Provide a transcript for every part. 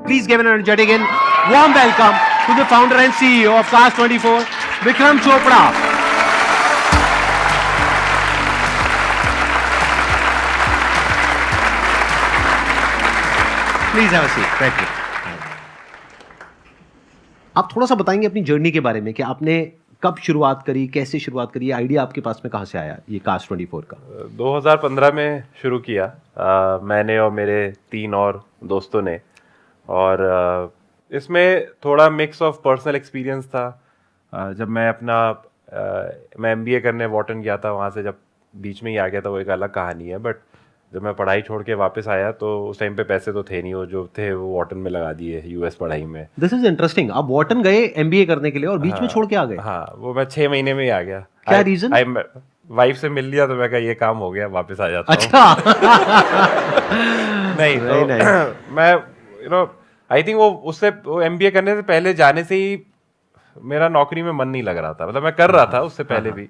Please give an energetic and warm welcome to the founder and CEO of Cars24, Vikram Chopra. Please have a seat. Thank you. आप थोड़ा सा बताएंगे अपनी journey के बारे में कि आपने कब शुरुआत करी, कैसे शुरुआत करी, आइडिया आपके पास में कहाँ से आया ये Cars24 का? 2015 में शुरू किया मैंने और मेरे 3 और दोस्तों ने। और इसमें थोड़ा मिक्स ऑफ पर्सनल एक्सपीरियंस था। जब मैं एमबीए करने वॉर्टन गया था, वहाँ से जब बीच में ही आ गया था, वो एक अलग कहानी है। बट जब मैं पढ़ाई छोड़ के वापस आया तो उस टाइम पे पैसे तो थे नहीं, वो जो थे वो वॉर्टन में लगा दिए यूएस पढ़ाई में। This is interesting. आप वॉर्टन गए एमबीए करने के लिए और बीच में छोड़ के आ गए? हाँ, वो मैं 6 महीने में ही आ गया। क्या रीजन? वाइफ से मिल लिया तो मैं कहा ये काम हो गया, वापस आ जाता हूँ। अच्छा। नहीं, मैं आई थिंक वो एमबीए करने से पहले जाने से ही मेरा नौकरी में मन नहीं लग रहा था। मतलब मैं कर रहा था उससे पहले भी,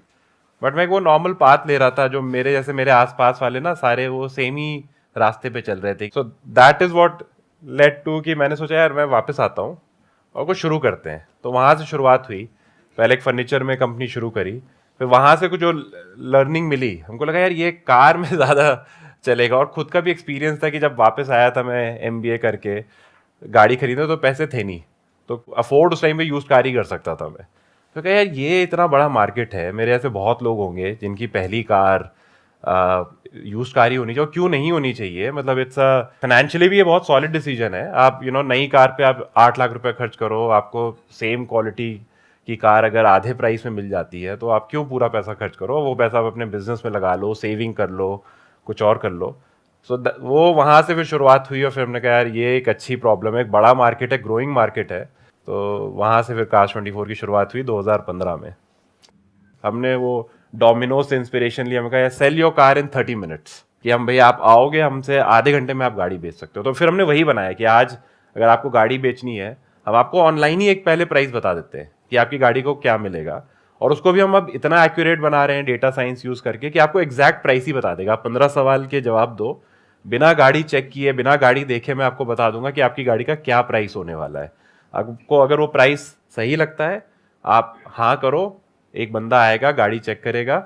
बट मैं वो नॉर्मल पाथ ले रहा था जो मेरे आसपास वाले ना सारे वो सेम ही रास्ते पे चल रहे थे। So that is what led to कि मैंने सोचा यार मैं वापस आता हूँ और कुछ शुरू करते हैं। तो वहाँ से शुरुआत हुई। पहले एक फर्नीचर में कंपनी शुरू करी, फिर वहाँ से कुछ जो लर्निंग मिली, हमको लगा यार ये कार में ज़्यादा चलेगा। और खुद का भी एक्सपीरियंस था कि जब वापस आया था मैं एमबीए करके, गाड़ी खरीदे तो पैसे थे नहीं, तो अफोर्ड उस टाइम पे यूज कार ही कर सकता था मैं। तो कहा यार ये इतना बड़ा मार्केट है, मेरे ऐसे बहुत लोग होंगे जिनकी पहली कार यूज कार ही होनी चाहिए, और क्यों नहीं होनी चाहिए। मतलब इट्स फाइनेंशियली भी ये बहुत सॉलिड डिसीजन है। आप नई कार पे आप 8 लाख रुपए खर्च करो, आपको सेम क्वालिटी की कार अगर आधे प्राइस में मिल जाती है तो आप क्यों पूरा पैसा खर्च करो। वो पैसा आप अपने बिजनेस में लगा लो, सेविंग कर लो, कुछ और कर लो। वो वहाँ से फिर शुरुआत हुई और फिर हमने कहा यार ये एक अच्छी प्रॉब्लम है, एक बड़ा मार्केट है, ग्रोइंग मार्केट है। तो वहाँ से फिर Cars24 की शुरुआत हुई 2015 में। हमने वो डोमिनोज से इंस्पिरेशन लिया। हमें कहा sell your car in 30 minutes, कि हम भैया आप आओगे हमसे आधे घंटे में आप गाड़ी बेच सकते हो। तो फिर हमने वही बनाया कि आज अगर आपको गाड़ी बेचनी है, हम आपको ऑनलाइन ही एक पहले प्राइस बता देते हैं कि आपकी गाड़ी को क्या मिलेगा। और उसको भी हम अब इतना एक्यूरेट बना रहे हैं डेटा साइंस यूज करके कि आपको एग्जैक्ट प्राइस ही बता देगा। 15 सवाल के जवाब दो, बिना गाड़ी चेक किए, बिना गाड़ी देखे मैं आपको बता दूंगा कि आपकी गाड़ी का क्या प्राइस होने वाला है। आपको अगर वो प्राइस सही लगता है आप हाँ करो, एक बंदा आएगा, गाड़ी चेक करेगा।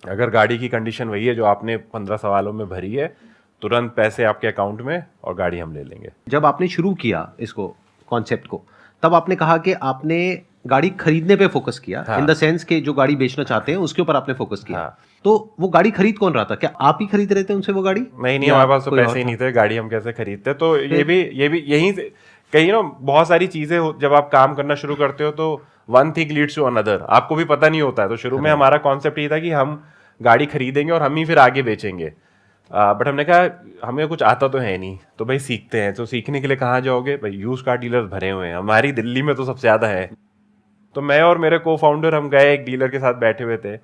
अगर गाड़ी की कंडीशन वही है जो आपने 15 सवालों में भरी है, तुरंत पैसे आपके अकाउंट में और गाड़ी हम ले लेंगे। जब आपने शुरू किया इसको, कॉन्सेप्ट को, तब आपने कहा कि आपने गाड़ी खरीदने पे फोकस किया। इन द सेंस के जो गाड़ी बेचना चाहते हैं उसके ऊपर आपने फोकस किया। हाँ। तो वो गाड़ी खरीद कौन रहा था? क्या आप ही खरीद रहे थे उनसे वो गाड़ी? नहीं, हमारे पास तो पैसे ही नहीं थे, गाड़ी हम कैसे खरीदते। तो ये भी यहीं से कहीं बहुत सारी चीजें जब आप काम करना शुरू करते हो तो one thing leads to another, आपको भी पता नहीं होता है। तो शुरू में हमारा कॉन्सेप्ट ये था कि हम गाड़ी खरीदेंगे और हम ही फिर आगे बेचेंगे। बट हमने कहा हमें कुछ आता तो है नहीं, तो भाई सीखते हैं। तो सीखने के लिए कहाँ जाओगे भाई? यूज कार डीलर्स भरे हुए हैं, हमारी दिल्ली में तो सबसे ज्यादा है। तो मैं और मेरे को फाउंडर हम गए, एक डीलर के साथ बैठे हुए थे।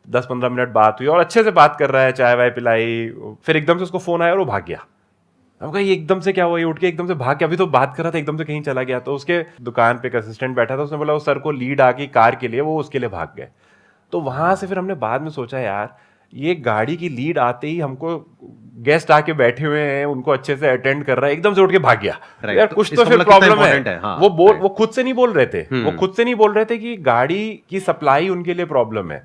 10-15 मिनट बात हुई और अच्छे से बात कर रहा है, चाय वाय पिलाई। फिर एकदम से उसको फोन आया और वो भाग गया। हम कहा ये एकदम से क्या हुआ, ये उठ के एकदम से भाग गया, अभी तो बात कर रहा था एकदम से कहीं चला गया। तो उसके दुकान पे एक असिस्टेंट बैठा था, उसने बोला वो सर को लीड आ गई कार के लिए, वो उसके लिए भाग गए। तो वहां से फिर हमने बाद में सोचा यार ये गाड़ी की लीड आते ही हमको गेस्ट आके बैठे हुए हैं, उनको अच्छे से अटेंड कर रहा है, एकदम से उठ के भाग गया। यार कुछ तो फिर प्रॉब्लम है। हाँ, वो खुद से नहीं बोल रहे थे, वो खुद से नहीं बोल रहे थे कि गाड़ी की सप्लाई उनके लिए प्रॉब्लम है।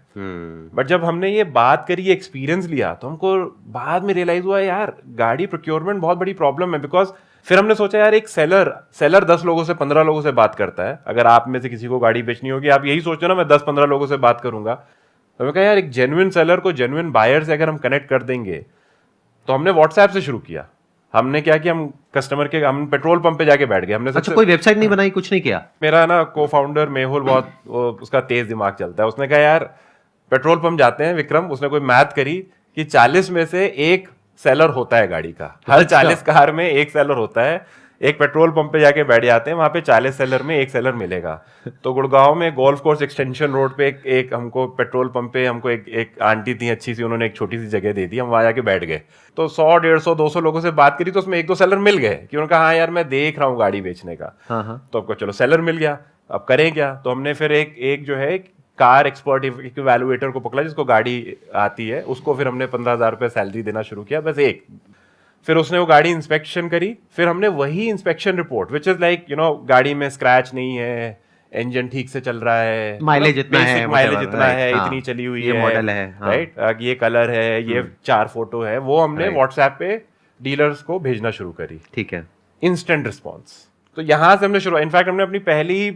बट जब हमने ये बात करी, एक्सपीरियंस लिया, तो हमको बाद में रियलाइज हुआ यार गाड़ी प्रोक्योरमेंट बहुत बड़ी प्रॉब्लम है। बिकॉज फिर हमने सोचा यार एक सेलर 10 लोगों से 15 लोगों से बात करता है। अगर आप में से किसी को गाड़ी बेचनी होगी, आप यही सोचो ना मैं 10-15 लोगों से बात करूंगा। तो मैं कहा यार एक जेन्युइन सेलर को जेन्युइन बायर से अगर हम कनेक्ट कर देंगे। तो हमने व्हाट्सएप से शुरू किया। हमने क्या किया, हम पेट्रोल पंप पे जाके बैठ गए। हमने अच्छा, कोई वेबसाइट नहीं बनाई, कुछ नहीं किया? मेरा ना को फाउंडर मेहुल बहुत उसका तेज दिमाग चलता है। उसने कहा यार पेट्रोल पंप जाते हैं विक्रम। उसने कोई मैथ करी कि 40 में से एक सेलर होता है गाड़ी का, हर 40 कार में एक सेलर होता है। एक पेट्रोल पंप पे जाके बैठ जाते हैं, वहां पे 40 सेलर में एक सेलर मिलेगा। तो गुड़गांव में गोल्फ कोर्स एक्सटेंशन रोड पे एक हमको पेट्रोल पंप पे हमको एक आंटी थी अच्छी सी, उन्होंने एक छोटी सी जगह दे दी, हम वहां जाके बैठ गए। तो 100, 150, 200 लोगों से बात करी तो उसमें 1-2 सेलर मिल गए कि उन्होंने कहा हाँ यार मैं देख रहा हूँ गाड़ी बेचने का। तो आपको चलो सेलर मिल गया, अब करें क्या। तो हमने फिर एक जो है कार एक्सपर्ट इवैल्यूएटर को पकड़ा जिसको गाड़ी आती है, उसको फिर हमने 15,000 रुपये सैलरी देना शुरू किया, बस एक। फिर उसने वो गाड़ी इंस्पेक्शन करी, फिर हमने वही inspection report which is like गाड़ी में स्क्रैच नहीं है, इंजन ठीक से चल रहा है, माइलेज इतना है, माइलेज इतना है, हाँ, इतनी चली हुई ये है, मॉडल है, हाँ, राइट, ये कलर है, ये 4 फोटो है, वो हमने व्हाट्सएप पे डीलर्स को भेजना शुरू करी। ठीक है, इंस्टेंट रिस्पॉन्स। तो यहाँ से हमने शुरू, इनफैक्ट हमने अपनी पहली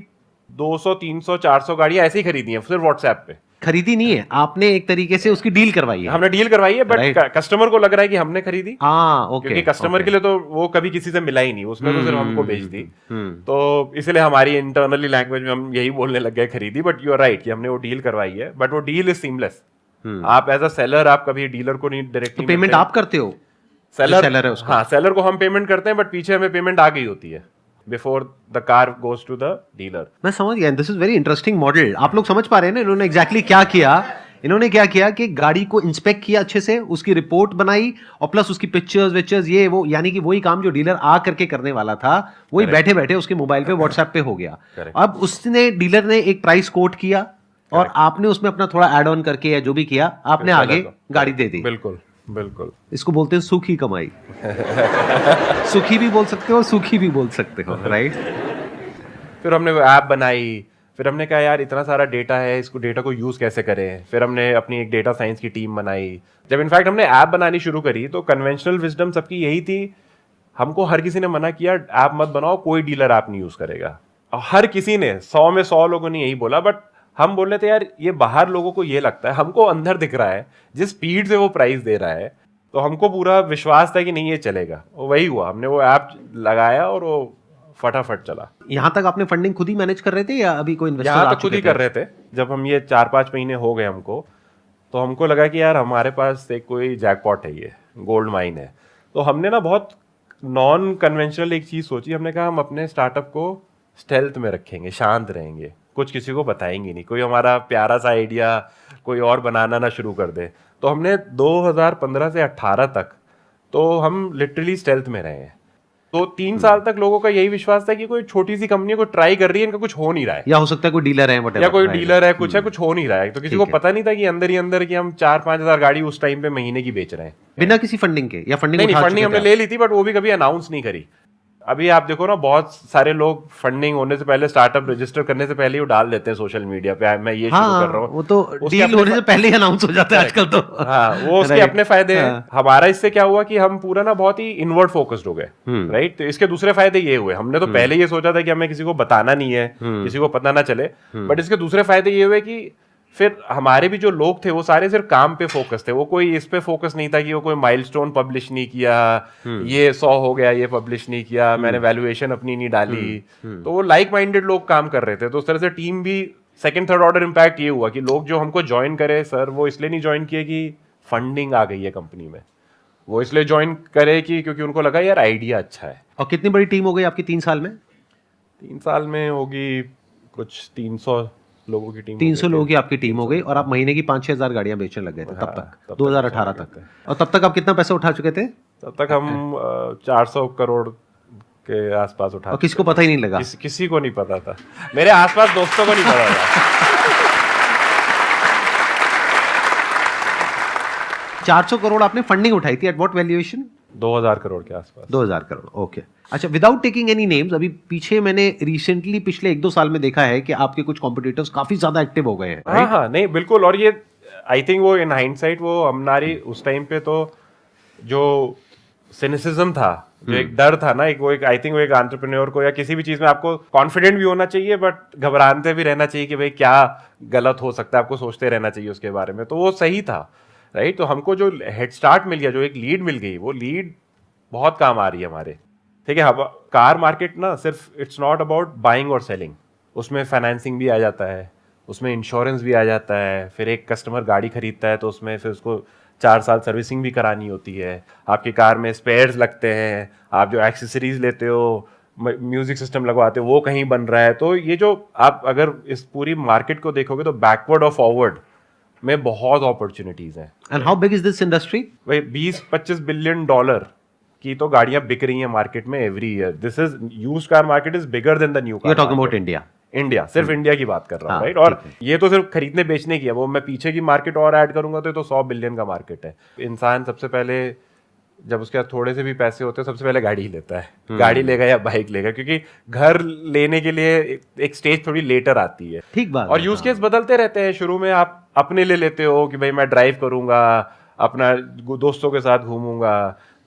200 300 400 गाड़ियां ऐसे ही खरीदी हैं सिर्फ व्हाट्सएप पे। खरीदी नहीं है आपने, एक तरीके से उसकी डील करवाई है। हमने डील करवाई है, बट कस्टमर को लग रहा है कि हमने खरीदी। हाँ, ओके, क्योंकि कस्टमर के लिए तो वो कभी किसी से मिला ही नहीं, उसने तो सिर्फ हमको भेज दी। तो इसलिए हमारी इंटरनली लैंग्वेज में हम यही बोलने लग गए खरीदी। बट यू आर राइट कि हमने वो डील करवाई है, बट वो डील इज सीमलेस। आप एज अ सेलर आप कभी डीलर को नहीं डायरेक्टली पेमेंट आप करते हो, सेलर है उसको, हाँ सेलर को हम पेमेंट करते हैं, बट पीछे हमें पेमेंट आ गई होती है before the car goes to the dealer. मैं समझ गया, this is very interesting model. आप लोग समझ पा रहे हैं ना इन्होंने एग्जैक्टली क्या किया? इन्होंने क्या किया कि गाड़ी को इंस्पेक्ट किया अच्छे से, उसकी रिपोर्ट बनाई और प्लस उसकी पिक्चर्स ये वो, यानी कि वही काम जो डीलर आ करके करने वाला था वही बैठे बैठे उसके मोबाइल पे व्हाट्सएप पे हो गया। अब उसने डीलर ने एक प्राइस कोट किया और आपने उसमें अपना थोड़ा ऐड ऑन करके या जो भी किया आपने आगे गाड़ी दे दी। बिल्कुल बिल्कुल, इसको बोलते हैं सूखी कमाई। सुखी भी बोल सकते हो, सूखी भी बोल सकते हो, राइट। फिर हमने वो ऐप बनाई, फिर हमने कहा यार इतना सारा डेटा है, इसको डेटा को यूज कैसे करें। फिर हमने अपनी एक डेटा साइंस की टीम बनाई। जब इनफैक्ट हमने ऐप बनानी शुरू करी तो कन्वेंशनल विजडम सबकी यही थी, हमको हर किसी ने मना किया ऐप मत बनाओ, कोई डीलर ऐप नहीं यूज करेगा। और हर किसी ने 100 में 100 लोगों ने यही बोला। बट हम बोल रहे थे यार ये बाहर लोगों को ये लगता है, हमको अंदर दिख रहा है जिस स्पीड से वो प्राइस दे रहा है, तो हमको पूरा विश्वास था कि नहीं ये चलेगा। और वही हुआ, हमने वो ऐप लगाया और वो फटाफट चला। यहाँ तक आपने फंडिंग खुद ही मैनेज कर रहे थे या अभी कोई इन्वेस्टर? यहाँ तक खुद ही कर रहे थे। जब हम ये 4-5 महीने हो गए हमको, तो हमको लगा कि यार हमारे पास एक कोई जैकपॉट है, ये गोल्ड माइन है। तो हमने ना बहुत नॉन कन्वेंशनल एक चीज सोची। हमने कहा हम अपने स्टार्टअप को स्टेल्थ में रखेंगे, शांत रहेंगे, कुछ किसी को बताएंगे नहीं, कोई हमारा प्यारा सा आइडिया कोई और बनाना ना शुरू कर दे। तो हमने 2015 से 18 तक तो हम लिटरली स्टेल्थ में रहे हैं। तो 3 साल तक लोगों का यही विश्वास था कि कोई छोटी सी कंपनी को ट्राई कर रही है, इनका कुछ हो नहीं रहा है, या हो सकता है कोई डीलर है, या कोई डीलर है, कुछ है, कुछ हो नहीं रहा है। तो किसी को पता नहीं था कि अंदर ही अंदर कि हम 4-5 हजार गाड़ी उस टाइम पे महीने की बेच रहे हैं बिना किसी फंडिंग के। या फंडिंग नहीं, फंडिंग हमने ले ली थी, बट वो भी कभी अनाउंस नहीं करी। अभी आप देखो ना, बहुत सारे लोग फंडिंग होने से पहले, स्टार्टअप रजिस्टर करने से पहले ही वो डाल देते हैं सोशल मीडिया पे, मैं ये शुरू कर रहा हूँ। वो तो डील होने से पहले ही अनाउंस हो जाता है आजकल तो। हाँ, वो उसके अपने फायदे हैं। हमारा इससे क्या हुआ कि हम पूरा ना बहुत ही इनवर्ड फोकस्ड हो गए, राइट। तो इसके दूसरे फायदे ये हुए, हमने तो पहले ये सोचा था कि हमें किसी को बताना नहीं है, किसी को पता ना चले। बट इसके दूसरे फायदे ये हुए कि फिर हमारे भी जो लोग थे वो सारे सिर्फ काम पे फोकस थे। वो कोई इस पे फोकस नहीं था कि वो कोई माइलस्टोन पब्लिश नहीं किया, ये 100 हो गया, ये पब्लिश नहीं किया, मैंने वैल्यूएशन अपनी नहीं डाली। तो वो लाइक माइंडेड लोग काम कर रहे थे। तो उस तरह से टीम भी, सेकंड थर्ड ऑर्डर इम्पैक्ट ये हुआ कि लोग जो हमको ज्वाइन करे, सर वो इसलिए नहीं ज्वाइन किए कि फंडिंग आ गई है कंपनी में, वो इसलिए ज्वाइन करे कि क्योंकि उनको लगा यार आइडिया अच्छा है। और कितनी बड़ी टीम हो गई आपकी 3 साल में? 3 साल में होगी कुछ 300 लोगों की टीम। 300 लोगों की आपकी टीम हो गई और आप महीने की 5-6 हजार गाड़ियां बेचने लग गए थे तब तक, 2018 तक। और तब तक आप कितना पैसा उठा चुके थे? तब तक हम 400 करोड़ के आसपास उठा। और किसी को पता ही नहीं लगा? किसी को नहीं पता था, मेरे आसपास दोस्तों को नहीं पता था। 400 करोड़ आपने फंडिंग उठाई थी। At what valuation? 2000 करोड़ के आसपास। 2000 करोड़, ओके। अच्छा, विदाउट टेकिंग एनी नेम्स, अभी पीछे मैंने रिसेंटली पिछले 1-2 साल में देखा है कि आपके कुछ कॉम्पिटिटर्स काफी ज्यादा एक्टिव हो गए हैं। हाँ हाँ, नहीं बिल्कुल। और ये आई थिंक वो इन हाइंडसाइट वो हमारी उस टाइम पे तो जो सिनिसिज्म था, जो एक डर था ना, एक आई थिंक वो एक एंटरप्रेन्योर को या किसी भी चीज में आपको कॉन्फिडेंट भी होना चाहिए, बट घबराते भी रहना चाहिए कि भाई क्या गलत हो सकता है, आपको सोचते रहना चाहिए उसके बारे में। तो वो सही था, राइट। तो हमको जो हेड स्टार्ट मिल गया, जो एक लीड मिल गई, वो लीड बहुत काम आ रही है हमारे। ठीक है, कार मार्केट ना सिर्फ इट्स नॉट अबाउट बाइंग और सेलिंग, उसमें फाइनेंसिंग भी आ जाता है, उसमें इंश्योरेंस भी आ जाता है। फिर एक कस्टमर गाड़ी खरीदता है तो उसमें फिर उसको 4 साल सर्विसिंग भी करानी होती है, आपकी कार में स्पेयर्स लगते हैं, आप जो एक्सेसरीज लेते हो, म्यूजिक सिस्टम लगवाते हो, वो कहीं बन रहा है। तो ये जो आप अगर इस पूरी मार्केट को देखोगे तो बैकवर्ड और फॉरवर्ड में बहुत अपॉर्चुनिटीज हैं। And how big is this industry? भाई 20-25 बिलियन डॉलर की तो गाड़ियां बिक रही हैं मार्केट में every year. This is used car market is bigger than the new car. You are talking about India? India, सिर्फ इंडिया की बात कर रहा हूँ, राइट। और ये तो सिर्फ खरीदने बेचने की है, वो मैं पीछे की मार्केट और ऐड करूंगा तो 100 बिलियन का मार्केट है। इंसान सबसे पहले जब उसके पास थोड़े से भी पैसे होते हैं सबसे पहले गाड़ी ही लेता है, गाड़ी लेगा या बाइक लेगा, क्योंकि घर लेने के लिए एक स्टेज थोड़ी लेटर आती है। ठीक बात और है, यूज केस बदलते रहते हैं। शुरू में आप अपने ले लेते हो कि भाई मैं ड्राइव करूंगा, अपना दोस्तों के साथ घूमूंगा,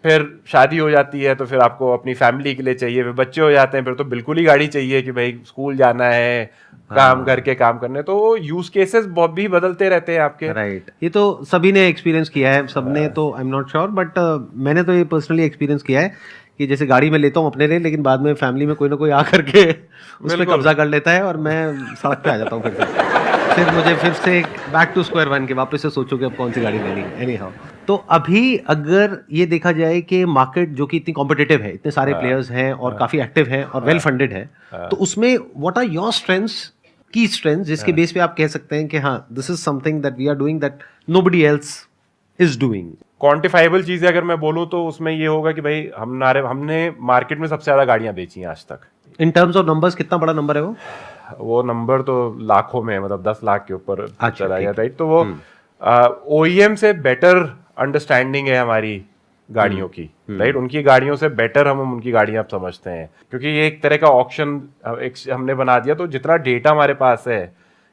फिर शादी हो जाती है तो फिर आपको अपनी फैमिली के लिए चाहिए, फिर बच्चे हो जाते हैं फिर तो बिल्कुल ही गाड़ी चाहिए कि भाई स्कूल जाना है, काम घर के काम करने, तो वो यूज केसेस भी बदलते रहते हैं आपके। राइट। ये तो सभी ने एक्सपीरियंस किया है, सबने तो I am not sure, but मैंने तो ये पर्सनली एक्सपीरियंस किया है कि जैसे गाड़ी में लेता हूँ अपने लिए, लेकिन बाद में फैमिली में कोई ना कोई आकर के उस पर कब्जा कर लेता है और मैं सड़क पे आ जाता हूँ फिर मुझे फिर से बैक टू स्क्वायर वन के वापस से सोचो कि अब कौन सी गाड़ी लेनी है। एनी हाउ, तो अभी अगर ये देखा जाए कि मार्केट जो कि इतनी कॉम्पिटिटिव है, इतने सारे प्लेयर्स हैं और काफी एक्टिव हैं और वेल फंडेड है, तो उसमें व्हाट आर योर स्ट्रेंथ्स, की स्ट्रेंथ जिसके बेस पे आप कह सकते हैं कि हाँ this is something that we are doing that nobody else is doing? Quantifiable चीजें अगर मैं बोलूं तो उसमें ये होगा कि भाई हमने मार्केट में सबसे ज्यादा गाड़ियां बेची हैं आज तक। इन टर्म्स ऑफ नंबर्स कितना बड़ा नंबर है वो नंबर तो लाखों में, मतलब 10 लाख के ऊपर चला गया, राइट। तो वो ओईएम से बेटर अंडरस्टैंडिंग है हमारी गाड़ियों की, राइट। उनकी गाड़ियों से बेटर हम उनकी गाड़ियां अब समझते हैं, क्योंकि ये एक तरह का ऑक्शन हमने बना दिया। तो जितना डेटा हमारे पास है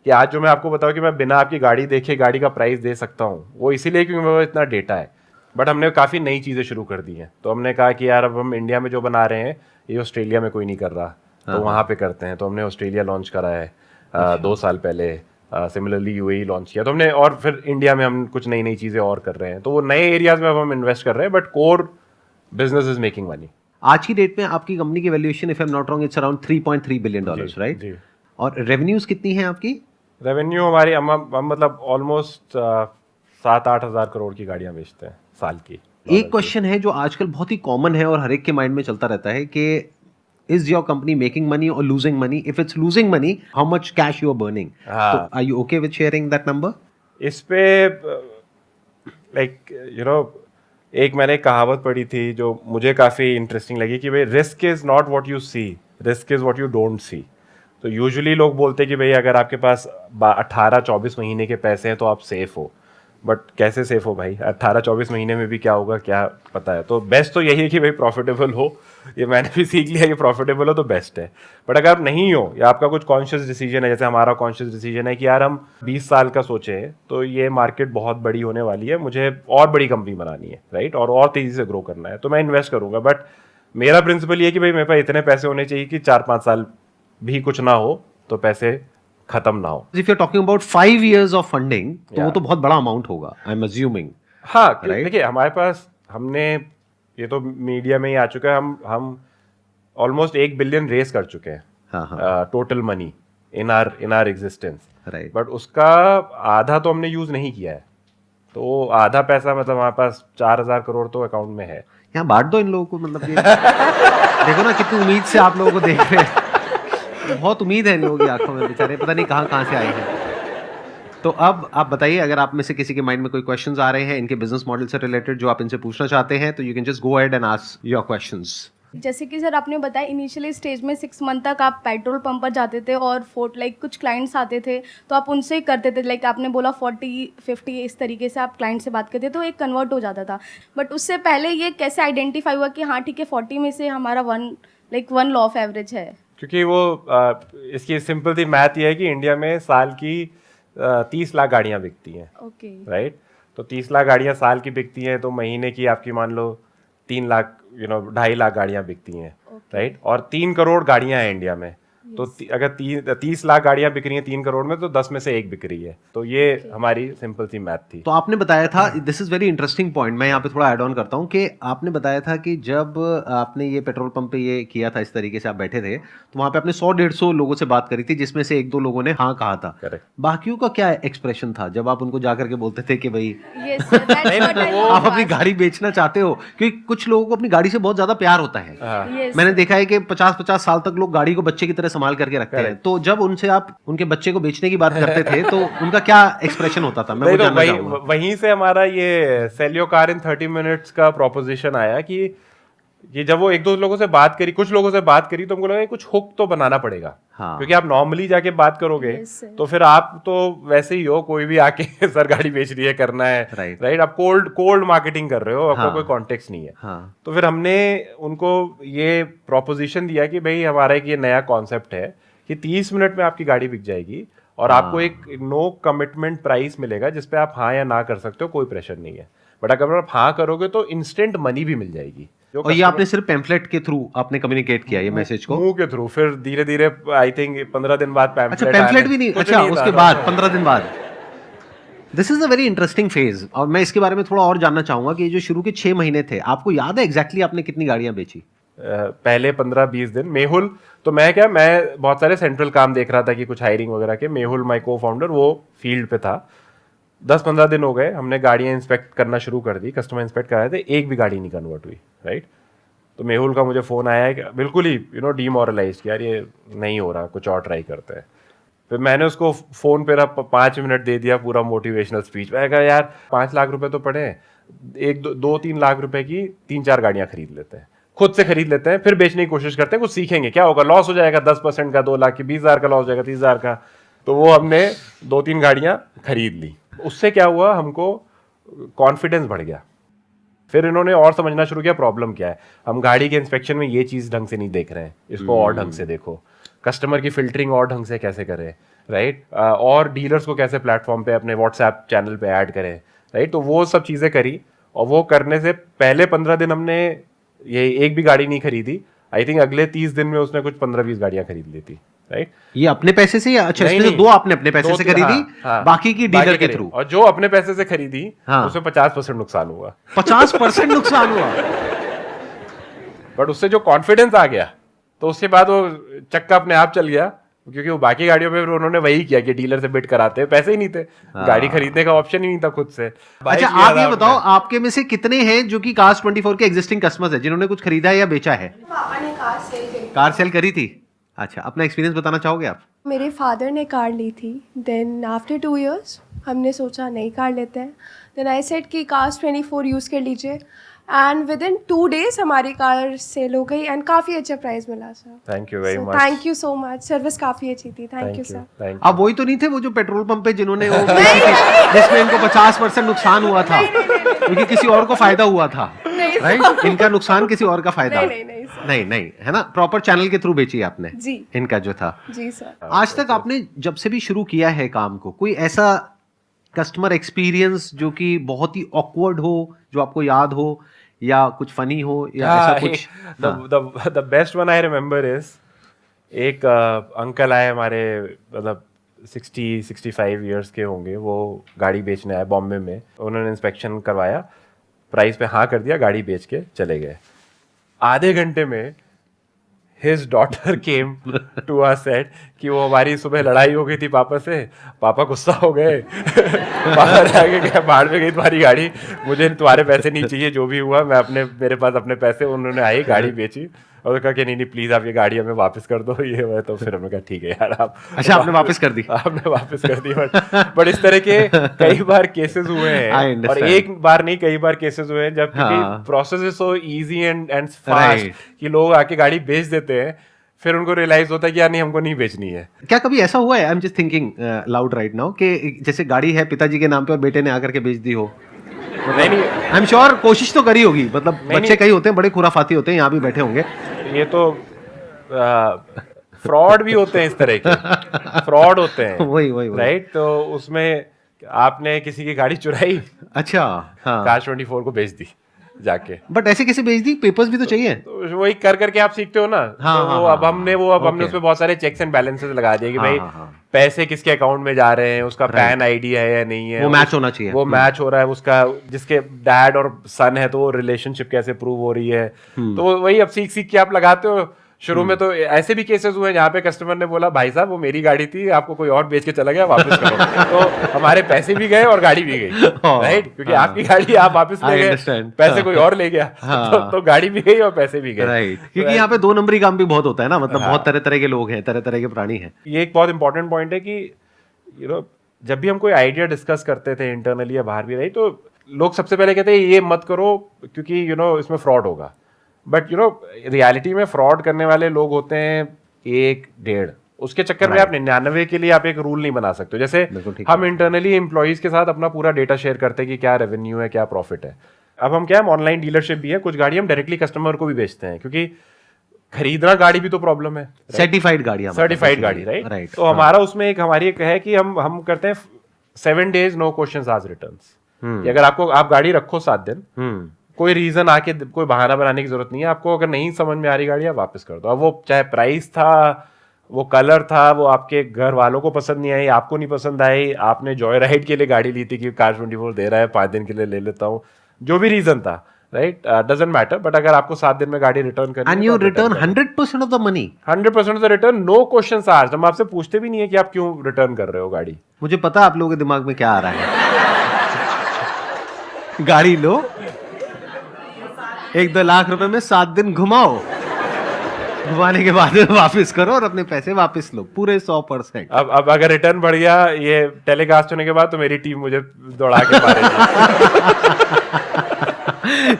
कि आज जो मैं आपको बताऊं कि मैं बिना आपकी गाड़ी देखे गाड़ी का प्राइस दे सकता हूँ, वो इसीलिए क्योंकि मेरे पास इतना डेटा है। बट हमने काफ़ी नई चीज़ें शुरू कर दी हैं। तो हमने कहा कि यार अब हम इंडिया में जो बना रहे हैं ये ऑस्ट्रेलिया में कोई नहीं कर रहा, तो वहाँ पे करते हैं। तो हमने ऑस्ट्रेलिया लॉन्च करा है 2 साल पहले, सिमिलरली यूएई लॉन्च किया। तो हमने, और फिर इंडिया में हम कुछ नई नई चीज़ें और कर रहे हैं। तो वो नए एरियाज में अब हम इन्वेस्ट कर रहे हैं, but core business is making money. आज की डेट में आपकी कंपनी की valuation if I am not wrong it's around $3.3 billion, right? और रेवेन्यूज कितनी है आपकी? रेवेन्यू हमारी हम मतलब ऑलमोस्ट 7-8 हज़ार करोड़ की गाड़ियां बेचते हैं साल की। एक क्वेश्चन है जो आजकल बहुत ही कॉमन है और हर एक के माइंड में चलता रहता है कि is your company making money और losing money? If it's losing money, how much cash you are burning? तो are you okay with sharing that number? इस पे लाइक एक मैंने कहावत पढ़ी थी जो मुझे काफ़ी इंटरेस्टिंग लगी कि भाई risk is not what you see, risk is what you don't see. तो यूजुअली लोग बोलते हैं कि भाई अगर आपके पास 18-24 महीने के पैसे हैं तो आप सेफ हो, बट कैसे सेफ हो भाई? 18-24 महीने में भी क्या होगा क्या पता है। तो बेस्ट तो यही है कि भाई प्रॉफिटेबल हो। ये मैंने भी सीख लिया कि प्रॉफिटेबल हो तो बेस्ट है। बट अगर आप नहीं हो या आपका कुछ कॉन्शियस डिसीजन है, जैसे हमारा कॉन्शियस डिसीजन है कि यार हम 20 साल का सोचे हैं तो ये मार्केट बहुत बड़ी होने वाली है, मुझे और बड़ी कंपनी बनानी है, राइट, और तेजी से ग्रो करना है, तो मैं इन्वेस्ट करूंगा। बट मेरा प्रिंसिपल ये है कि भाई मेरे पास इतने पैसे होने चाहिए कि 4-5 साल भी कुछ ना हो तो पैसे खत्म ना हो। If you are talking about 5 years of funding, तो वो तो बहुत बड़ा अमाउंट होगा, आई एम अज्यूमिंग। हाँ, देखिए हमारे पास, हमने, ये तो मीडिया में ही आ चुका है, हम ऑलमोस्ट 1 बिलियन रेस कर चुके हैं total money in our existence, right. But उसका आधा तो हमने यूज नहीं किया है। तो आधा पैसा मतलब हमारे पास 4,000 करोड़ तो अकाउंट में है। यहाँ बांट दो इन लोगों को, मतलब ये देखो ना कितनी उम्मीद से आप लोगों को देख रहे हैं। बहुत उम्मीद है इन लोगों की आंखों में, बेचारे पता नहीं कहाँ से आए हैं। तो अब आप बताइए, अगर आप में से किसी के माइंड में कोई क्वेश्चंस आ रहे हैं इनके बिजनेस मॉडल से रिलेटेड जो आप इनसे पूछना चाहते हैं, तो you can just go ahead and ask your questions. जैसे कि सर आपने बताया इनिशियली स्टेज में 6 मंथ तक आप पेट्रोल पंप पर जाते थे और कुछ क्लाइंट्स आते थे तो आप उनसे ही करते थे, लाइक आपने बोला 40-50 इस तरीके से आप क्लाइंट से बात करते तो एक कन्वर्ट हो जाता था। बट उससे पहले ये कैसे आइडेंटिफाई हुआ कि हाँ ठीक है 40 में से हमारा 1 लॉ ऑफ एवरेज है? क्योंकि वो इसकी सिंपल सी मैथ ये है कि इंडिया में साल की 30 लाख गाड़ियां बिकती हैं, ओके, राइट। तो 30 लाख गाड़ियां साल की बिकती हैं, तो महीने की आपकी मान लो 3 लाख 2.5 लाख गाड़ियां बिकती हैं, राइट। और 3 करोड़ गाड़ियां हैं इंडिया में, तो अगर 30 लाख गाड़ियां बिक रही हैं 3 करोड़ में, तो 10 में से 1 बिक रही है। तो ये हमारी सिंपल सी मैथ थी। तो आपने बताया था, this is very interesting point, मैं यहाँ पे थोड़ा ऐड ऑन करता हूँ कि आपने बताया था कि जब आपने ये पेट्रोल पंप पे ये किया था, इस तरीके से आप बैठे थे, तो वहाँ पे आपने 100-150 लोगों से बात करी थी, जिसमें से 1-2 लोगों ने हाँ कहा था। Correct. बाकियों का क्या एक्सप्रेशन था जब आप उनको जाकर के बोलते थे कि भाई yes, sir, that's what I want आप to अपनी ask. गाड़ी बेचना चाहते हो? क्योंकि कुछ लोगों को अपनी गाड़ी से बहुत ज्यादा प्यार होता है। Yes, मैंने देखा है कि 50-50 साल तक लोग गाड़ी को बच्चे की तरह संभाल करके रखते हैं। तो जब उनसे आप उनके बच्चे को बेचने की बात करते थे तो उनका क्या एक्सप्रेशन होता था? मैं वो जानना चाहूंगा। वहीं से हमारा ये sell your car in 30 minutes का प्रोपोजिशन आया कि कि जब वो एक दो लोगों से बात करी, कुछ लोगों से बात करी, तो हमको लगा कुछ हुक तो बनाना पड़ेगा। हाँ। क्योंकि आप नॉर्मली जाके बात करोगे तो फिर आप तो वैसे ही हो, कोई भी आके सर गाड़ी बेच रही है, करना है, राइट, आप कोल्ड मार्केटिंग कर रहे हो, आपका कोई कॉन्टेक्स्ट नहीं है। हाँ। तो फिर हमने उनको ये प्रोपोजिशन दिया कि भाई हमारा एक ये नया कॉन्सेप्ट है कि 30 मिनट में आपकी गाड़ी बिक जाएगी और आपको एक नो कमिटमेंट प्राइस मिलेगा जिसपे आप हाँ या ना कर सकते हो, कोई प्रेशर नहीं है। बट अगर आप हाँ करोगे तो इंस्टेंट मनी भी मिल जाएगी। और ये आपने सिर्फ पैम्फलेट के थ्रू आपने कम्युनिकेट किया ये मैसेज को? मुंह के थ्रू। फिर धीरे धीरे आई थिंक 15 दिन बाद अच्छा, पैम्फलेट भी नहीं? अच्छा, उसके बाद 15 दिन बाद। This is a very interesting phase, और मैं इसके बारे में थोड़ा और जानना चाहूंगा कि जो शुरू के 6 महीने थे, आपको याद है एग्जैक्टली आपने कितनी गाड़ियां बेची? पहले 15-20 दिन मेहुल, तो मैं बहुत सारे सेंट्रल काम देख रहा था कि कुछ हायरिंग वगैरह के। मेहुल माई को फाउंडर वो फील्ड पे था। 10-15 दिन हो गए, हमने गाड़ियां इंस्पेक्ट करना शुरू कर दी, कस्टमर इंस्पेक्ट कराए थे, एक भी गाड़ी नहीं कन्वर्ट हुई, राइट। तो मेहुल का मुझे फ़ोन आया है, बिल्कुल ही डीमोरलाइज कि यार ये नहीं हो रहा, कुछ और ट्राई करते हैं। फिर मैंने उसको फ़ोन पे 5 मिनट दे दिया, पूरा मोटिवेशनल स्पीच। मैं कहा यार 5 लाख रुपए तो पड़े हैं, 2-3 लाख रुपए की 3-4 गाड़ियां खरीद लेते हैं, खुद से खरीद लेते हैं, फिर बेचने की कोशिश करते हैं, कुछ सीखेंगे, क्या होगा, लॉस हो जाएगा 10% का, 2 लाख की 20,000 का लॉस हो जाएगा, 30,000 का। तो वो हमने 2-3 गाड़ियां खरीद ली। उससे क्या हुआ, हमको कॉन्फिडेंस बढ़ गया। फिर इन्होंने और समझना शुरू किया प्रॉब्लम क्या है। हम गाड़ी के इंस्पेक्शन में ये चीज़ ढंग से नहीं देख रहे हैं, इसको और ढंग से देखो। कस्टमर की फिल्टरिंग और ढंग से कैसे करें, राइट, और डीलर्स को कैसे प्लेटफॉर्म पे अपने व्हाट्सएप चैनल पे ऐड करें, राइट। तो वो सब चीज़ें करी, और वो करने से पहले 15 दिन हमने ये एक भी गाड़ी नहीं खरीदी। आई थिंक अगले 30 दिन में उसने कुछ 15-20 गाड़ियां खरीद ली थी, राइट। ये अपने पैसे से या? अच्छा, इसमें दो आपने अपने पैसे से खरीदी, बाकी की डीलर के थ्रू। और जो अपने पैसे से खरीदी उसमें 50% नुकसान हुआ। 50% नुकसान हुआ। बट उससे जो कॉन्फिडेंस आ गया, तो उसके बाद वो चक्का अपने आप चल गया, क्योंकि वो बाकी गाड़ियों में उन्होंने वही किया कि डीलर से बिड कराते हैं, पैसे ही नहीं थे, गाड़ी खरीदने का ऑप्शन ही नहीं था खुद से। अच्छा, आप ये बताओ, आपके में से कितने हैं जो कि Cars 24 के एग्जिस्टिंग कस्टमर्स हैं, जिन्होंने कुछ खरीदा है या बेचा है? पापा ने कार सेल करी थी। अच्छा, अपना एक्सपीरियंस बताना चाहोगे आप? मेरे फादर ने कार ली थी, देन आफ्टर 2 years हमने सोचा नई कार लेते हैं। देन आई सेड कि Cars 24 यूज़ कर लीजिए, एंड विद इन 2 days हमारी कार सेल हो गई, एंड काफ़ी अच्छा प्राइस मिला sir. Thank you very much. Thank you so much, service काफ़ी अच्छी थी, थैंक यू सर। आप वही तो नहीं थे वो जो पेट्रोल पंप पे जिन्होंने वो जिसमें इनको 50% नुकसान हुआ था, क्योंकि किसी और को फायदा हुआ था, राइट? इनका नुकसान किसी और का फायदा। नहीं, है ना, प्रॉपर चैनल के थ्रू बेची आपने जी, इनका जो था। जी सर। आज तक आपने जब से भी शुरू किया है काम को, कोई ऐसा कस्टमर एक्सपीरियंस जो कि बहुत ही ऑकवर्ड हो, जो आपको याद हो, या कुछ फनी हो, या ऐसा कुछ? The best one I remember is, एक अंकल आए हमारे, मतलब 60-65 ईयर्स के होंगे, वो गाड़ी बेचने आए बॉम्बे में। उन्होंने इंस्पेक्शन करवाया, प्राइस पे हाँ कर दिया, गाड़ी बेच के चले गए। आधे घंटे में his daughter came to us said कि वो हमारी सुबह लड़ाई हो गई थी पापा से, पापा गुस्सा हो गए, पापा ने आगे क्या बाढ़ में गई तुम्हारी गाड़ी, मुझे तुम्हारे पैसे नहीं चाहिए, जो भी हुआ मेरे पास अपने पैसे। उन्होंने आई, गाड़ी बेची, और कहा कि नहीं प्लीज आप ये गाड़ी हमें वापस कर दो, ये है। तो फिर हमने कहा ठीक है यार, आप अच्छा आपने वापस कर दी? आपने वापस कर दी। बट इस तरह के कई बार केसेस हुए हैं, और एक बार नहीं कई बार केसेस हुए हैं, जब क्योंकि process is so easy and fast कि लोग आके गाड़ी बेच देते हैं, फिर उनको रियलाइज होता है कि यार नहीं, हमको नहीं बेचनी है। क्या कभी ऐसा हुआ है, I am just thinking loud right now, कि जैसे गाड़ी है पिताजी के नाम पे और बेटे ने आकर के बेच दी हो? नहीं, आई एम श्योर कोशिश तो करी होगी, मतलब बच्चे कई होते हैं, बड़े खुराफाती होते हैं, यहाँ भी बैठे होंगे। ये तो फ्रॉड भी होते हैं, इस तरह के फ्रॉड होते हैं। वही राइट। तो उसमें आपने किसी की गाड़ी चुराई, अच्छा, हाँ, Cars 24 को बेच दी जाके। बट ऐसे कैसे बेच दी? पेपर्स भी तो चाहिए। तो वही कर करके आप सीखते हो ना। तो अब हमने उसमें बहुत सारे चेक्स एंड बैलेंसेस लगा दिए कि भाई पैसे किसके अकाउंट में जा रहे हैं, उसका पैन आईडी है या नहीं है, वो मैच होना चाहिए, वो मैच हो रहा है, उसका जिसके डैड और सन है तो वो रिलेशनशिप कैसे प्रूव हो रही है। तो वही अब सीख सीख के आप लगाते हो। शुरू में तो ऐसे भी केसेस हुए जहाँ पे कस्टमर ने बोला भाई साहब वो मेरी गाड़ी थी, आपको कोई और बेच के चला गया, वापस करो। तो हमारे पैसे भी गए और गाड़ी भी गई, राइट, क्योंकि आपकी गाड़ी आप वापस ले गए, पैसे कोई और ले गया, तो गाड़ी भी गई और पैसे भी गए, राइट। क्योंकि यहाँ पे 2 नंबरी काम भी बहुत होता है ना, मतलब बहुत तरह तरह के लोग हैं, तरह तरह के प्राणी हैं। ये एक बहुत इंपॉर्टेंट पॉइंट है कि जब भी हम कोई आइडिया डिस्कस करते थे इंटरनली या बाहर भी रही, तो लोग सबसे पहले कहते हैं ये मत करो क्योंकि इसमें फ्रॉड होगा। बट यू नो रियलिटी में फ्रॉड करने वाले लोग होते हैं 1-1.5, उसके चक्कर में आप 99 के लिए आप एक रूल नहीं बना सकते। जैसे हम इंटरनली एम्प्लॉइज के साथ अपना पूरा डेटा शेयर करते हैं कि क्या रेवेन्यू है, क्या प्रॉफिट है। अब हम क्या, हम ऑनलाइन डीलरशिप भी है, कुछ गाड़ी हम डायरेक्टली कस्टमर को भी बेचते हैं, क्योंकि खरीदना गाड़ी भी तो प्रॉब्लम है। सर्टिफाइड गाड़ियां, सर्टिफाइड गाड़ी, राइट। तो हमारा उसमें हमारी एक है कि हम करते हैं 7 days नो क्वेश्चंस आज रिटर्न्स। अगर आप गाड़ी रखो 7 दिन, कोई रीजन आके कोई बहाना बनाने की जरूरत नहीं है आपको। अगर नहीं समझ में आ रही गाड़ी, आप वापस कर दो। अब वो चाहे प्राइस था, वो कलर था, वो आपके घर वालों को पसंद नहीं आई, आपको नहीं पसंद आई, आपने जॉय राइड के लिए गाड़ी ली थी कि कार24 दे रहा है 5 दिन के लिए ले लेता हूँ, जो भी रीजन था, राइट, डजंट मैटर। बट अगर आपको 7 दिन में गाड़ी रिटर्न करनी है, and you return 100% of the money, 100% of the return, no questions asked. हम आपसे पूछते भी नहीं है कि आप क्यों रिटर्न कर रहे हो गाड़ी। मुझे पता है आप लोगों के दिमाग में क्या आ रहा है। गाड़ी लो, 1-2 लाख रुपए में 7 दिन घुमाओ, घुमाने के बाद वापस करो और अपने पैसे वापस लो, पूरे 100%। अब अगर रिटर्न बढ़ गया ये टेलीकास्ट होने के बाद, तो मेरी टीम मुझे दौड़ा के मारेगी।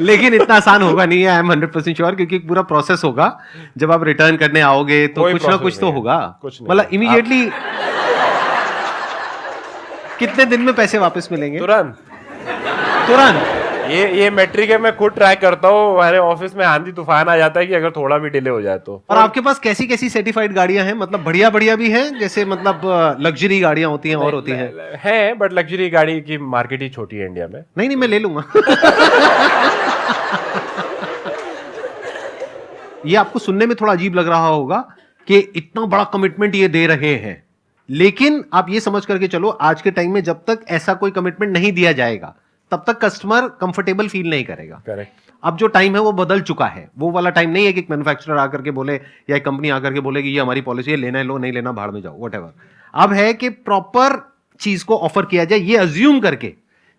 लेकिन इतना आसान होगा नहीं है, आई एम 100% श्योर, क्योंकि पूरा प्रोसेस होगा। जब आप रिटर्न करने आओगे तो कुछ ना कुछ तो होगा, मतलब इमीडिएटली कितने दिन में पैसे वापस मिलेंगे? तुरंत। ये मैट्रिक है, मैं खुद ट्रैक करता हूँ। हमारे ऑफिस में आंधी तूफान आ जाता है कि अगर थोड़ा भी डिले हो जाए तो। और आपके पास कैसी कैसी सर्टिफाइड गाड़ियां हैं? मतलब बढ़िया बढ़िया भी हैं, जैसे मतलब लग्जरी गाड़ियां होती हैं और होती हैं? बट लग्जरी गाड़ी की मार्केट ही छोटी है इंडिया में। नहीं, मैं ले लूंगा। ये आपको सुनने में थोड़ा अजीब लग रहा होगा कि इतना बड़ा कमिटमेंट ये दे रहे हैं, लेकिन आप ये समझ करके चलो, आज के टाइम में जब तक ऐसा कोई कमिटमेंट नहीं दिया जाएगा, तब तक कस्टमर कंफर्टेबल फील नहीं करेगा। करेक्ट। अब जो टाइम है वो बदल चुका है। वो वाला टाइम नहीं है कि मैन्युफैक्चरर आकर के बोले या एक कंपनी आकर के बोले कि ये हमारी पॉलिसी है, लेना है लो, नहीं लेना भाड़ में जाओ, व्हाटएवर। अब है कि प्रॉपर चीज को ऑफर किया जाए, ये अज्यूम करके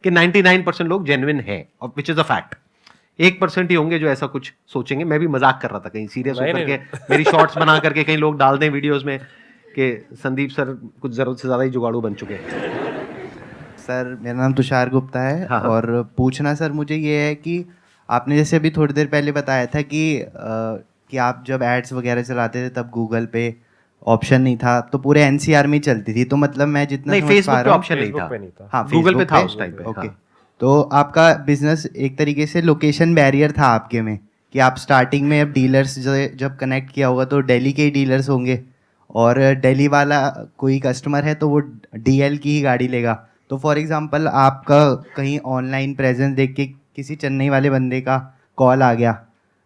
कि 99% लोग जेन्युइन है, विच इज अ फैक्ट। 1% ही होंगे जो ऐसा कुछ सोचेंगे। मैं भी मजाक कर रहा था, कहीं सीरियस होकर के मेरी शॉर्ट्स बना करके कहीं लोग डाल दें वीडियोस में कि संदीप सर कुछ जरूरत से ज्यादा ही जुगाड़ू बन चुके हैं। सर मेरा नाम तुषार गुप्ता है। हाँ। और पूछना सर मुझे ये है कि आपने जैसे अभी थोड़ी देर पहले बताया था कि आप जब एड्स वगैरह चलाते थे तब गूगल पे ऑप्शन नहीं था, तो पूरे एनसीआर में ही चलती थी। तो मतलब मैं जितना नहीं, फेसबुक पे ऑप्शन नहीं था। हाँ, गूगल पे Facebook था उस टाइम पे। ओके। हाँ। तो आपका बिजनेस एक तरीके से लोकेशन बैरियर था आपके में, कि आप स्टार्टिंग में अब डीलर्स जब कनेक्ट किया होगा तो दिल्ली के ही डीलर्स होंगे, और दिल्ली वाला कोई कस्टमर है तो वो डीएल की ही गाड़ी लेगा। तो फॉर एग्जांपल आपका कहीं ऑनलाइन प्रेजेंस देख के किसी चेन्नई वाले बंदे का कॉल आ गया,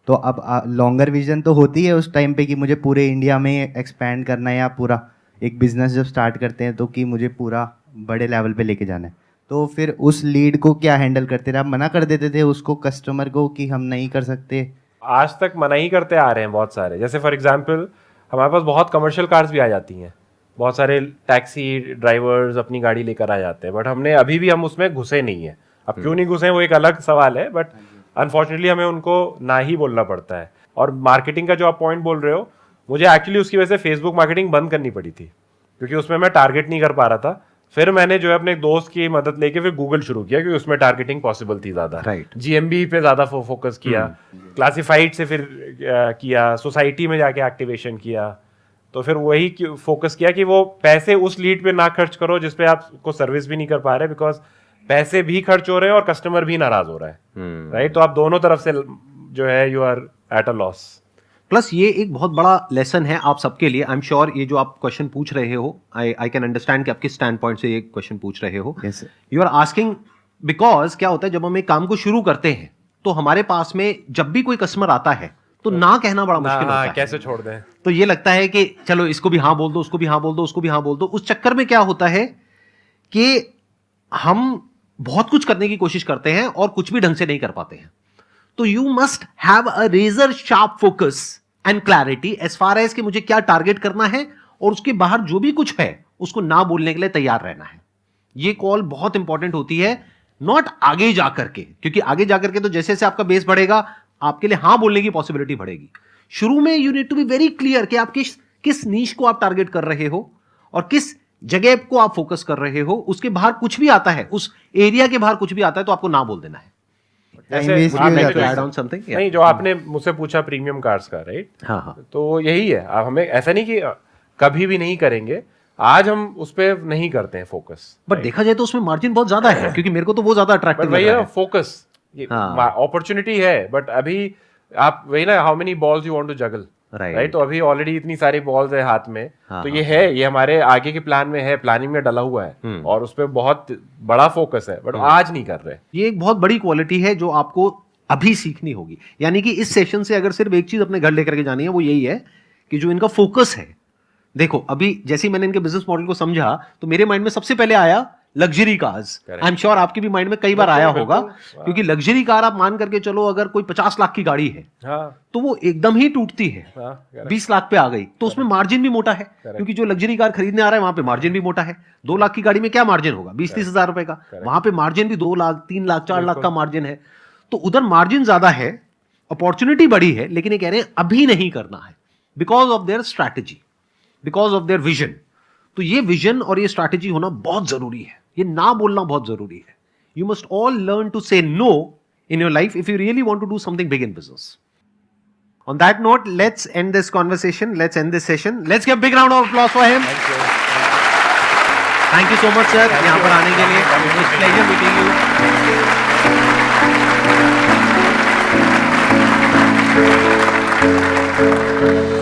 तो अब लॉन्गर विजन तो होती है उस टाइम पे कि मुझे पूरे इंडिया में एक्सपैंड करना है, या पूरा एक बिजनेस जब स्टार्ट करते हैं तो कि मुझे पूरा बड़े लेवल पे लेके जाना है। तो फिर उस लीड को क्या हैंडल करते थे आप? मना कर देते थे उसको, कस्टमर को, कि हम नहीं कर सकते? आज तक मना ही करते आ रहे हैं बहुत सारे। जैसे फॉर एग्जांपल हमारे पास बहुत कमर्शियल कार्स भी आ जाती हैं, बहुत सारे टैक्सी ड्राइवर्स अपनी गाड़ी लेकर आ जाते हैं, बट हमने अभी भी हम उसमें घुसे नहीं है। अब क्यों नहीं घुसे वो एक अलग सवाल है, बट अनफॉर्चुनेटली हमें उनको ना ही बोलना पड़ता है। और मार्केटिंग का जो आप पॉइंट बोल रहे हो, मुझे एक्चुअली उसकी वजह से फेसबुक मार्केटिंग बंद करनी पड़ी थी, क्योंकि उसमें मैं टारगेट नहीं कर पा रहा था। फिर मैंने जो है अपने दोस्त की मदद लेके फिर गूगल शुरू किया, क्योंकि उसमें टारगेटिंग पॉसिबल थी ज़्यादा। राइट। जीएमबी पे ज़्यादा फोकस किया, क्लासिफाइड से फिर किया, सोसाइटी में जाके एक्टिवेशन किया। तो फिर वही फोकस किया कि वो पैसे उस लीड पे ना खर्च करो जिसपे आपको सर्विस भी नहीं कर पा रहे, बिकॉज पैसे भी खर्च हो रहे हैं और कस्टमर भी नाराज हो रहा है, राइट। तो आप दोनों तरफ से जो है you are at a loss. Plus ये एक बहुत बड़ा लेसन है आप सबके लिए। आई एम श्योर ये जो आप क्वेश्चन पूछ रहे हो, आई कैन अंडरस्टैंड कि आप किस स्टैंड पॉइंट से ये क्वेश्चन पूछ रहे हो। Yes, sir. You are asking because क्या होता है, जब हम एक काम को शुरू करते हैं तो हमारे पास में जब भी कोई कस्टमर आता है तो ना कहना बड़ा मुश्किल होता है। कैसे छोड़ दें? तो ये लगता है कि चलो इसको भी हाँ बोल दो, उसको भी हाँ बोल दो, उसको भी हाँ बोल दो। उस चक्कर में क्या होता है कि हम बहुत कुछ करने की कोशिश करते हैं और कुछ भी ढंग से नहीं कर पाते हैं। तो you must have a razor sharp focus and clarity as far as कि मुझे क्या टारगेट करना है, और उसके बाहर जो भी कुछ है उसको ना बोलने के लिए तैयार रहना है। ये कॉल बहुत इंपॉर्टेंट होती है, नॉट आगे जाकर के, क्योंकि आगे जाकर के तो जैसे जैसे आपका बेस बढ़ेगा आपके लिए हाँ बोलने की पॉसिबिलिटी बढ़ेगी। शुरू में you need to be very clear कि आप किस नीश को आप टारगेट कर रहे हो और किस जगह को आप फोकस कर रहे हो। उसके बाहर कुछ भी आता है, उस एरिया के बाहर कुछ भी आता है तो आपको ना बोल देना है। टाइम जैसे वेस्ट भी हो आपने जाता जो है add on something? Yeah. नहीं, जो आपने मुझसे पूछा प्रीमियम कार्स का, राइट? हाँ हाँ तो यही है, आप हमें ऐसा नहीं कि कभी भी नहीं करेंगे, आज हम उस पर नहीं करते हैं फोकस, बट देखा जाए तो उसमें मार्जिन बहुत ज्यादा है, क्योंकि मेरे को तो वो ज्यादा बट अट्रैक्टिव वही लग है रहा ना है। फोकस, ये हाँ। अपॉर्चुनिटी है, बट अभी आप वही ना, how many balls you want to juggle, Right. Right? तो अभी ऑलरेडी इतनी सारी बॉल्स है हाथ में, हाँ, तो ये है, ये हमारे आगे के प्लान में है, प्लानिंग में डला हुआ है, और उस पर बहुत बड़ा फोकस है, बट आज नहीं कर रहे। ये एक बहुत बड़ी क्वालिटी है जो आपको अभी सीखनी होगी। यानी कि इस सेशन से अगर सिर्फ एक चीज अपने घर लेकर के जानी है, वो यही है कि जो इनका फोकस है, देखो अभी जैसे ही मैंने इनके बिजनेस मॉडल को समझा तो मेरे माइंड में सबसे पहले आया luxury cars. I am sure आपके भी माइंड में कई बार आया होगा, क्योंकि लग्जरी कार आप मान करके चलो, अगर कोई 50 लाख की गाड़ी है हाँ तो वो एकदम ही टूटती है, हाँ, 20 लाख पे आ गई तो उसमें मार्जिन भी मोटा है, क्योंकि जो लग्जरी कार खरीदने आ रहा है वहां पे मार्जिन भी मोटा है। 2 लाख की गाड़ी में क्या मार्जिन होगा? 20-30 हजार रुपए का। वहां पे मार्जिन भी 2 लाख, 3 लाख, 4 लाख का मार्जिन है। तो उधर मार्जिन ज्यादा है, अपॉर्चुनिटी बड़ी है, लेकिन ये कह रहे हैं अभी नहीं करना है, because of their strategy, because of their vision. तो ये विजन और ये स्ट्रैटेजी होना बहुत जरूरी है, ये ना बोलना बहुत जरूरी है। You must all learn to say no in your life if you really want to do something big in business. On that note, let's end this conversation. Let's end this session. Let's give a big round of applause for him. Thank you so much, sir. यहाँ पर आने के लिए. It was pleasure meeting you.